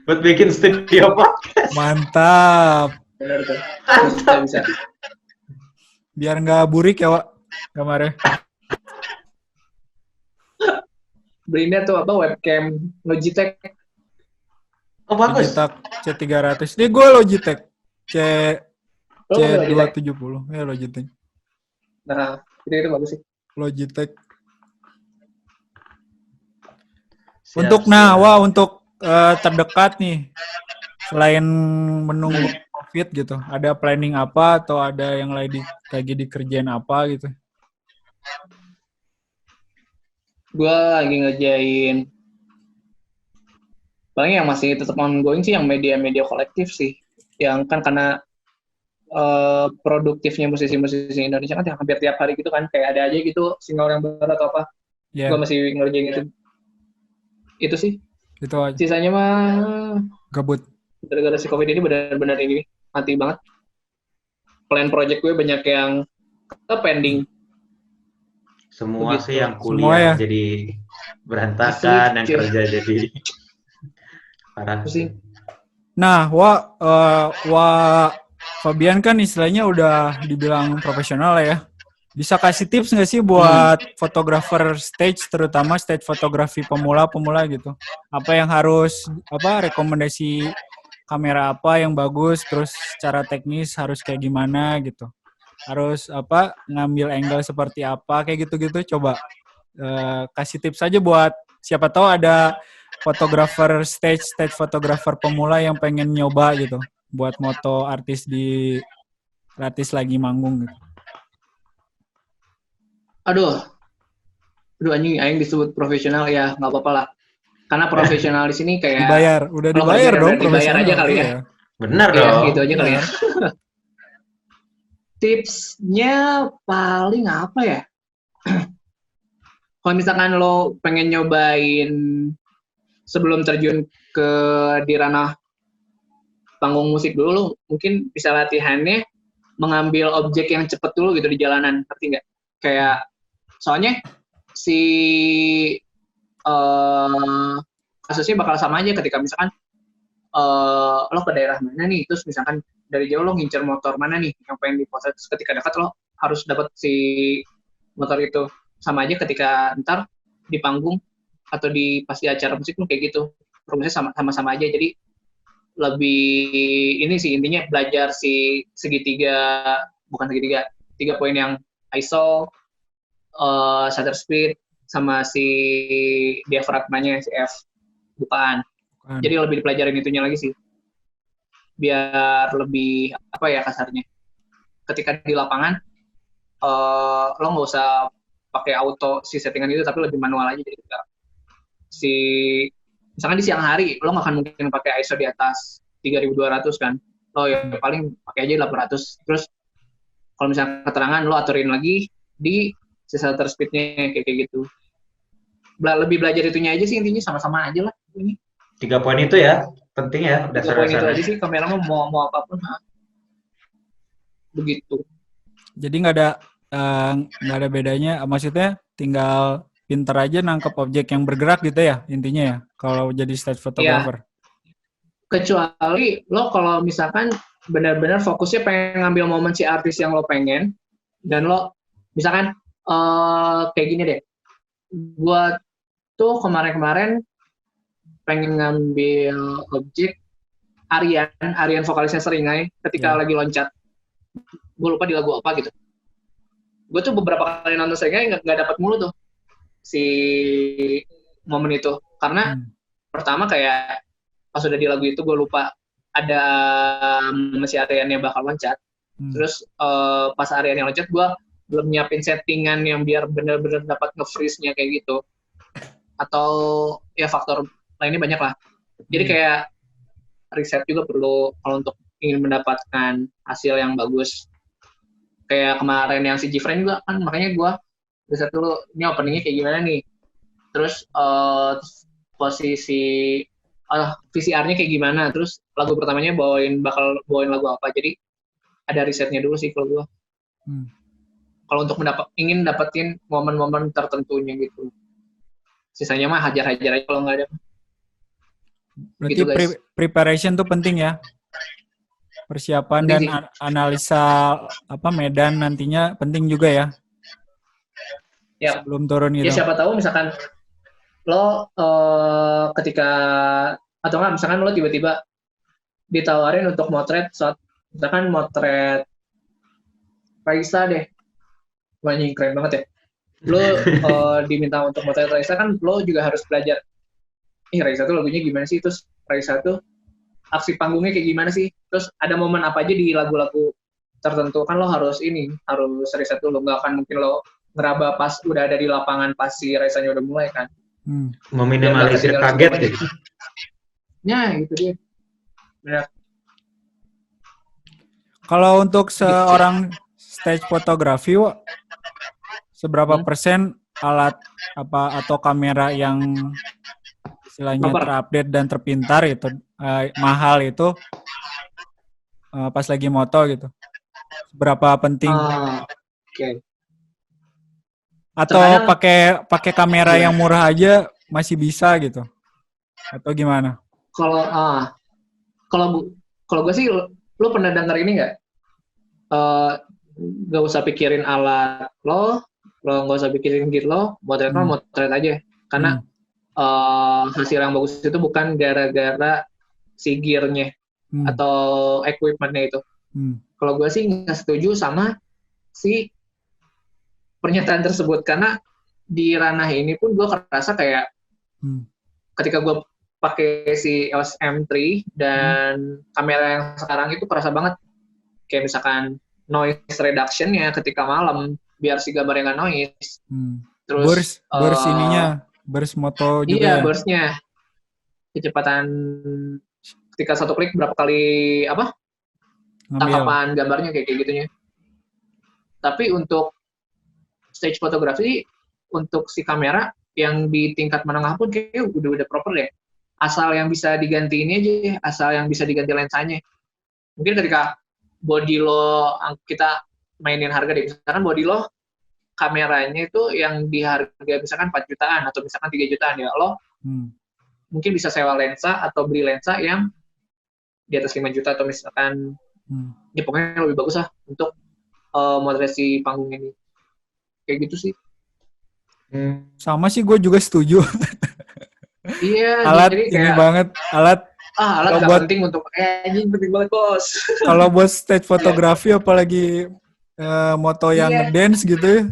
Buat bikin studio podcast. Mantap. Benar tuh. Mantap. Bisa. Biar nggak burik ya, Wak, kamarnya. Belinya tuh apa webcam Logitech. Oh bagus. Logitech C300. Ini gue Logitech Lo pakai Logitech? C270. Ya Logitech. Nah, itu bagus sih. Logitech. Siap, Untuk terdekat nih, selain menunggu COVID gitu, ada planning apa atau ada yang lagi dikerjain apa gitu? Gue lagi ngerjain paling yang masih tetap ongoing sih yang media-media kolektif sih. Yang kan karena produktifnya musisi-musisi Indonesia kan hampir tiap hari gitu kan, kayak ada aja gitu single yang baru atau apa. Ya, Gue masih ngerjain itu. Itu sih. itu aja. Sisanya mah Gabut. gara-gara si COVID ini benar-benar ini mati banget. Plan project gue banyak yang pending. Semua Begitu. sih yang Semua kuliah ya. jadi berantakan, Asli, yang cuy. kerja jadi parah Itu sih. sih. Nah, Fabian kan istilahnya udah dibilang profesional lah ya. Bisa kasih tips nggak sih buat fotografer stage, terutama stage fotografi pemula gitu? Apa yang rekomendasi kamera apa yang bagus, terus secara teknis harus kayak gimana gitu? Harus ngambil angle seperti apa, kayak gitu-gitu. Coba kasih tips aja buat siapa tahu ada fotografer stage fotografer pemula yang pengen nyoba gitu buat moto artis lagi manggung gitu. Aduh anjing aing disebut profesional ya nggak apa-apa lah. Karena profesional di sini kayak Udah kalau dibayar ngerjain dong udah dibayar aja profesional. kali ya. Iya. Benar Iya, dong. gitu aja kali ya. Benar. Tipsnya paling apa ya? Kalau misalkan lo pengen nyobain sebelum terjun ke di ranah panggung musik dulu, lo mungkin bisa latihannya mengambil objek yang cepet dulu gitu di jalanan, ngerti nggak? Kayak soalnya si kasusnya bakal sama aja ketika misalkan lo ke daerah mana nih, terus misalkan dari jauh lo ngincer motor mana nih yang pengen dipotret, terus ketika dekat lo harus dapat si motor itu. Sama aja ketika ntar di panggung atau pas di acara musik lo kayak gitu, rumusnya sama-sama aja. Jadi lebih ini sih intinya belajar si tiga poin yang ISO, shutter speed, sama si diafragmanya si F bukaan. Jadi lebih dipelajarin itunya lagi sih, biar lebih apa ya kasarnya. Ketika di lapangan lo nggak usah pakai auto si settingan itu, tapi lebih manual aja. Jadi misalkan di siang hari lo nggak akan mungkin pakai ISO di atas 3200 kan, lo ya paling pakai aja 800. Terus kalau misalnya keterangan lo aturin lagi di si shutter speednya kayak gitu. Lebih belajar itunya aja sih, intinya sama-sama aja lah ini. 3 poin itu ya penting ya, 3 poin itu aja dasar-dasarnya. sih, kamera mau apapun begitu. Jadi nggak ada bedanya, maksudnya tinggal pinter aja nangkep objek yang bergerak gitu ya intinya ya kalau jadi stage photographer. Ya, kecuali lo kalau misalkan benar-benar fokusnya pengen ngambil momen si artis yang lo pengen, dan lo misalkan kayak gini deh, gua tuh kemarin pengen ngambil objek Aryan vokalisnya Seringai ketika lagi loncat. Gue lupa di lagu apa gitu. Gue tuh beberapa kali nonton Seringai nggak dapat mulu tuh si momen itu, karena pertama kayak pas udah di lagu itu gue lupa ada si Aryan yang bakal loncat. Terus pas Aryan yang loncat gue belum nyiapin settingan yang biar bener-bener dapat nge-freeze-nya kayak gitu, atau ya faktor lainnya banyak lah. Jadi kayak riset juga perlu kalau untuk ingin mendapatkan hasil yang bagus. Kayak kemarin yang si Gfriend juga kan, makanya gue riset dulu ini openingnya kayak gimana nih, terus posisi VCR-nya kayak gimana, terus lagu pertamanya bakal bawain lagu apa. Jadi ada risetnya dulu sih kalau gue. Kalau untuk ingin dapetin momen-momen tertentunya gitu. Sisanya mah hajar-hajar aja kalau nggak ada. Berarti preparation tuh penting ya? Persiapan Penting dan sih. analisa medan nantinya penting juga ya. Ya, Sebelum turun ya gitu. siapa tahu misalkan lo ketika atau enggak misalkan lo tiba-tiba ditawarin untuk motret saat misalkan motret Raisa deh. Wah, ini keren banget ya. Lo diminta untuk motret Raisa kan lo juga harus belajar. Raisa tuh lagunya gimana sih? Terus Raisa tuh aksi panggungnya kayak gimana sih? Terus ada momen apa aja di lagu-lagu tertentu kan lo harus riset dulu. Nggak akan mungkin lo ngeraba pas udah ada di lapangan pas si Raisanya udah mulai kan. Meminimalisir kaget gitu. Ya, gitu dia. Benar. Kalau untuk seorang stage fotografi, seberapa persen alat atau kamera yang istilahnya terupdate dan terpintar itu mahal itu pas lagi moto gitu? Seberapa penting? Okay. Atau pakai kamera yang murah aja masih bisa gitu? Atau gimana? Kalau gue sih, lo pernah denger ini nggak? Nggak usah pikirin alat lo nggak usah pikirin gear lo, motret aja. Karena hasil yang bagus itu bukan gara-gara si gear-nya atau equipment-nya itu. Kalau gue sih nggak setuju sama si pernyataan tersebut, karena di ranah ini pun gue kerasa kayak ketika gue pakai si EOS M3 dan kamera yang sekarang itu kerasa banget kayak misalkan noise reduction-nya ketika malam biar si gambarnya nggak noise. Terus burst ininya, burst moto juga. Iya, burst-nya. Kecepatan ketika satu klik berapa kali tangkapan gambarnya kayak gitunya. Tapi untuk stage fotografi, untuk si kamera yang di tingkat menengah pun kayak udah proper ya. Asal yang bisa diganti ini aja, asal yang bisa diganti lensanya. Mungkin ketika body lo, kita mainin harga deh, misalkan body lo kameranya itu yang di harga misalkan 4 jutaan atau misalkan 3 jutaan ya, lo mungkin bisa sewa lensa atau beli lensa yang di atas 5 juta atau misalkan ya pokoknya lebih bagus lah untuk motret si panggung ini. Kayak gitu sih. Sama sih, gue juga setuju. Iya, alat jadi ini banget, alat gak penting untuk ini penting banget bos. Kalau buat stage fotografi apalagi moto yang dance gitu ya,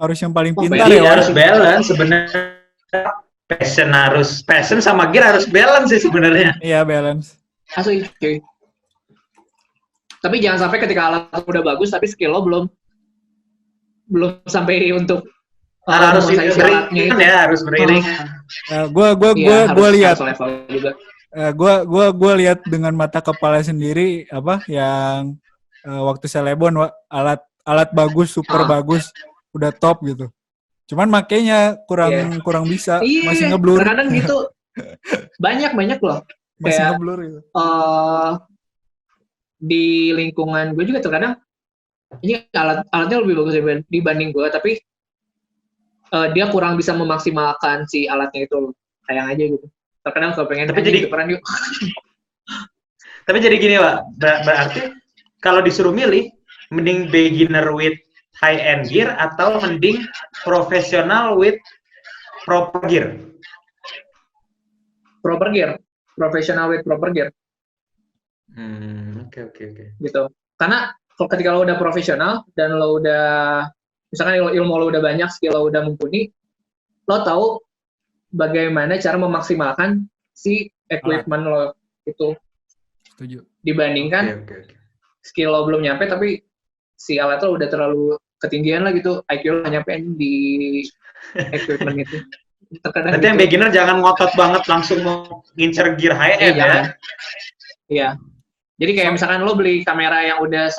harus yang paling pintar ya. Harus balance sebenarnya. Passion sama gear harus balance sih sebenarnya. Iya, balance. Asli. Tapi jangan sampai ketika alat udah bagus tapi skill lo belum sampai untuk harus beriring ya, harus beriring. Gue lihat. Gue lihat dengan mata kepala sendiri yang waktu Celebon alat bagus, super bagus, udah top gitu. Cuman makainya kurang bisa, masih ngeblur. Kadang gitu. Banyak loh. Masih ngeblur gitu. Di lingkungan gue juga terkadang ini alatnya lebih bagus dibanding gue, tapi dia kurang bisa memaksimalkan si alatnya itu. Sayang aja gitu. Terkadang kalau pengen jadi peran yuk. Tapi jadi gini Pak, berarti kalau disuruh milih, mending beginner with high end gear atau mending professional with proper gear? Proper gear, professional with proper gear. Oke. Gitu. Karena ketika lo udah profesional dan lo udah misalkan ilmu lo udah banyak, skill lo udah mumpuni, lo tahu bagaimana cara memaksimalkan si equipment lo itu. Setuju. Dibandingkan skill lo belum nyampe tapi si alat lo udah terlalu ketinggian lah gitu, IQ lo nyampe di equipment itu. Terkadang berarti yang beginner jangan ngotot banget langsung mau ngincer gear high end ya. Iya. Jadi kayak misalkan lo beli kamera yang udah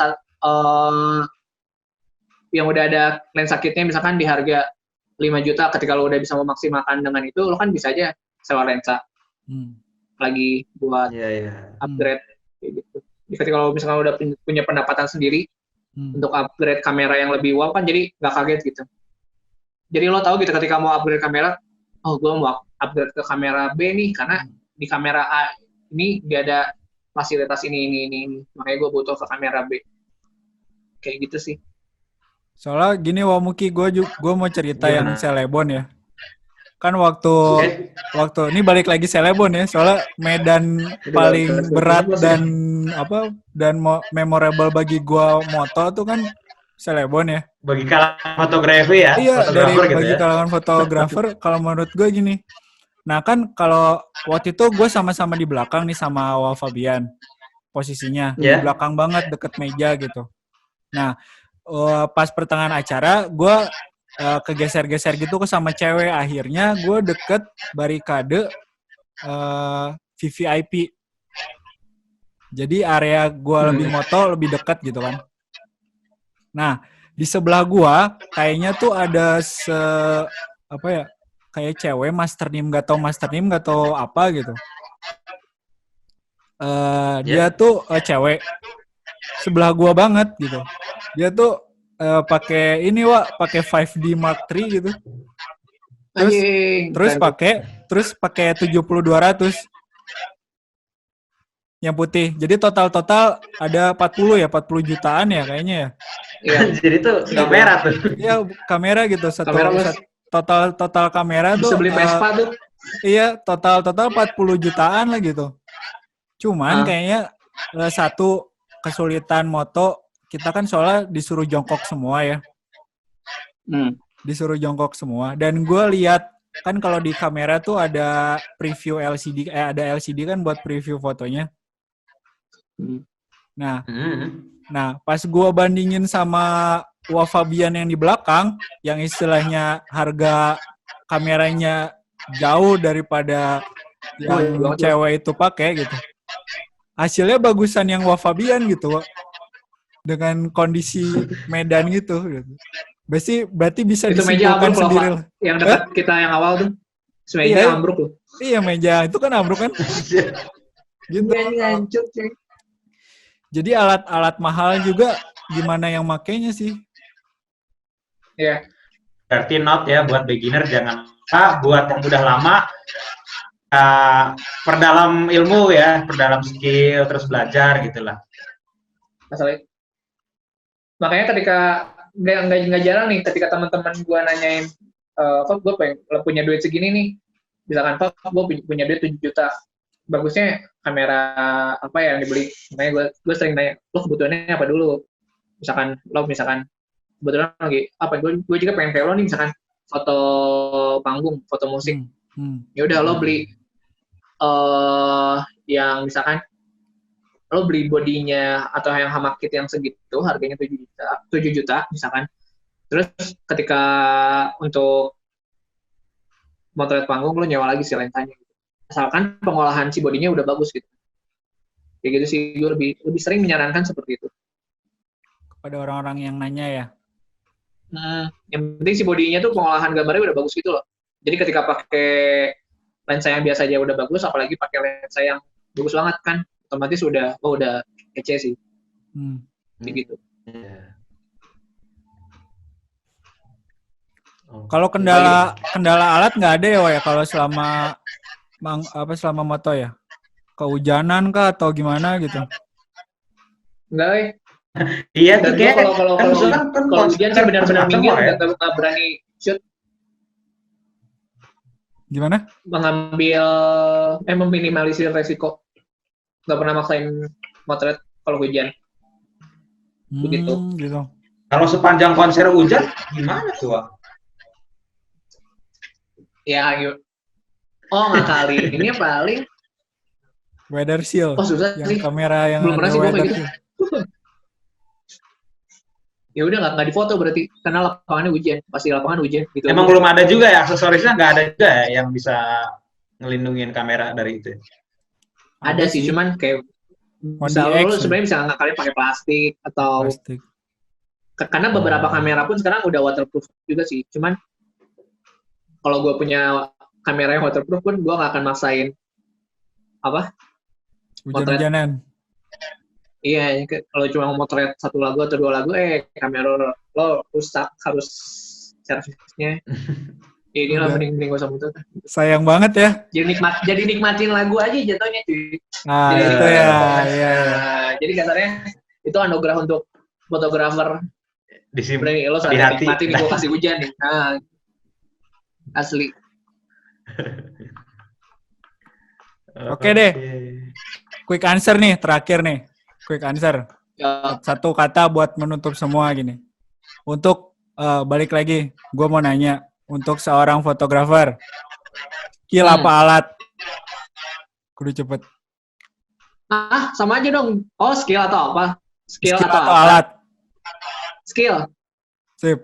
ada lensa kitnya misalkan di harga 5 juta, ketika lo udah bisa memaksimalkan dengan itu, lo kan bisa aja sewa lensa lagi buat upgrade kayak gitu. Jadi ketika lo misalkan udah punya pendapatan sendiri untuk upgrade kamera yang lebih wow kan, jadi nggak kaget gitu. Jadi lo tahu gitu ketika mau upgrade kamera, gue mau upgrade ke kamera B nih karena di kamera A ini dia ada fasilitas ini. Makanya gue butuh ke kamera B. Kayak gitu sih. Soalnya gini Wamuki, gue mau cerita yang Celebon ya. Kan waktu ini balik lagi Celebon ya, soalnya medan paling berat dan memorable bagi gue moto tuh kan Celebon ya. Bagi kalangan fotografi ya. Iya, bagi ya. kalangan fotografer kalau menurut gue gini. Nah kan kalau waktu itu gue sama-sama di belakang nih sama Wal Fabian posisinya di belakang banget deket meja gitu. Nah pas pertengahan acara gue kegeser-geser gitu ke sama cewek, akhirnya gue deket barikade VVIP. Jadi area gue lebih moto lebih dekat gitu kan. Nah di sebelah gue kayaknya tuh ada kayak cewek master name gak tau apa gitu. Dia tuh cewek sebelah gua banget gitu. Dia tuh pakai 5D Mark III gitu. Terus pakai 70-200 yang putih. Jadi total ada 40 jutaan ya kayaknya ya. Iya. Jadi tuh kamera tuh. Iya, kamera gitu total kamera tuh. Bisa beli Vespa tuh. Iya, total 40 jutaan lah gitu. Cuman kayaknya satu kesulitan moto, kita kan soalnya disuruh jongkok semua ya. Disuruh jongkok semua. Dan gue lihat kan kalau di kamera tuh ada preview LCD, ada LCD kan buat preview fotonya. Nah pas gue bandingin sama Wafabian yang di belakang, yang istilahnya harga kameranya jauh daripada yang cewek itu pakai gitu. Hasilnya bagusan yang Wafabian gitu, dengan kondisi medan gitu. Berarti bisa itu disimpulkan sendiri lah. Yang dekat kita yang awal tuh, meja ambruk tuh. Iya, meja itu kan ambruk kan. Gitu. Ngancur, ceng. Jadi alat mahal juga gimana yang makainya sih? Iya. Berarti not ya buat beginner, jangan buat yang udah lama. Perdalam ilmu ya, perdalam skill, terus belajar gitulah. Masalah. Makanya ketika nggak jarang nih, ketika teman-teman gue nanyain, kok gue punya duit segini nih, misalkan kok gue punya duit 7 juta, bagusnya kamera apa yang dibeli? Makanya gue sering nanya, lo kebutuhannya apa dulu? Misalkan kebetulan lagi apa? Gue juga pengen kayak lo nih, misalkan foto panggung, foto musik. Ya udah lo beli yang misalkan lo beli bodinya atau yang hama kit yang segitu harganya 7 juta misalkan. Terus ketika untuk motret panggung lo nyewa lagi si lensanya gitu. Asalkan pengolahan si bodinya udah bagus gitu. Kayak gitu sih, gue lebih sering menyarankan seperti itu. Kepada orang-orang yang nanya ya. Yang penting si bodinya tuh pengolahan gambarnya udah bagus gitu loh. Jadi ketika pakai lensa yang biasa aja udah bagus, apalagi pakai lensa yang bagus banget kan, otomatis udah kece sih. Kayak gitu. Kalau kendala alat nggak ada ya, Wak, ya kalau selama moto ya? Kehujanan kah atau gimana gitu? Enggak, Iya tuh kayak kalau hujan sih benar-benar minggir, nggak berani shoot. Gimana? Meminimalisir resiko. Nggak pernah maksain motret kalau hujan. Begitu. Gitu. Kalau sepanjang konser hujan gimana tuh, Wak? Ya, yuk. Nggak kali. Ini paling weather seal. Susah yang sih. Kamera yang belum pernah ada sih gue weather kayak gitu. Ya udah nggak difoto berarti karena lapangannya hujan, pasti lapangan hujan gitu. Emang belum ada juga ya aksesorisnya, nggak ada juga ya yang bisa ngelindungin kamera dari itu? Ada sih, cuman kayak misalnya lo sebenarnya bisa ngakalin pakai plastik atau karena beberapa kamera pun sekarang udah waterproof juga sih. Cuman kalau gue punya kamera yang waterproof pun gue nggak akan maksain hujan-hujanan. Iya, kalau cuma mau motret 1 lagu atau 2 lagu, kamera lo rusak, harus servisnya. Inilah Udah. mending gak usah muter. Sayang banget ya. Jadi nikmatin lagu aja jatuhnya cuy. Nah, Jadi, itu ya. Iya. jadi kasarnya itu anugerah untuk fotografer. Disimpan Lo di sadar hati. nikmatin nih gue kasih hujan nih. Nah, asli. Oke deh. Quick answer nih, terakhir nih. Quick answer. Ya, Satu kata buat menutup semua gini. Untuk balik lagi, gue mau nanya. Untuk seorang fotografer, skill apa alat? Kudu cepet. sama aja dong. Oh, skill atau apa? Skill Skill atau atau apa? alat? Skill. Sip.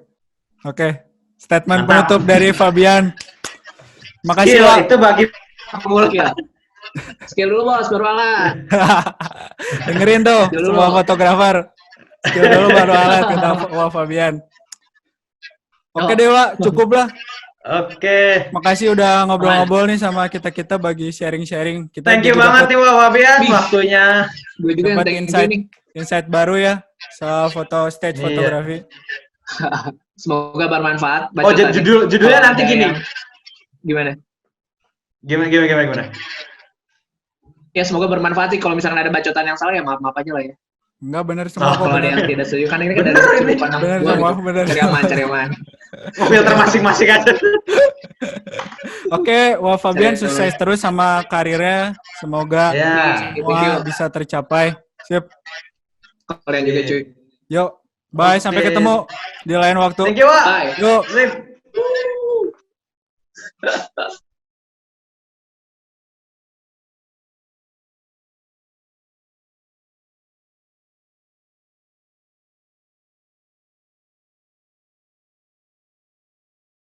Oke. Statement Mantap. penutup dari Fabian. Makasih, Skill Wak. itu bagi Skill. Skill dulu bos, baru alat. Dengerin tuh Skill dulu. semua fotografer. Skill dulu baru alat kata Wak Fabian. Oke deh, Wak. Cukup lah. Oke. Makasih udah ngobrol-ngobrol nih sama kita-kita bagi sharing-sharing. Kita Thank you juga banget dapet nih Wak Fabian Wih. waktunya. Gue juga yang dapat thank you nih. insight baru ya soal stage Iya. fotografi. Semoga bermanfaat. Oh, bacotannya. judulnya Kalau nanti ada gini. yang- Gimana? Gimana? Ya semoga bermanfaat sih. Kalau misalkan ada bacotan yang salah ya maaf aja lah ya. Enggak bener semua kok. Kalau ada Bener. yang tidak setuju kan ini kan Bener dari ini. sudut pandang Bener gua semua, gitu. bener. Cari aman. Filter masing-masing aja. Oke, Wak Fabian Cari sukses terus sama karirnya. Semoga Ya. semua bisa tercapai. Sip. Kalian juga cuy. Yuk, bye. Oke. Sampai ketemu di lain waktu. Thank you, Wak. Bye. Yuk. Sip.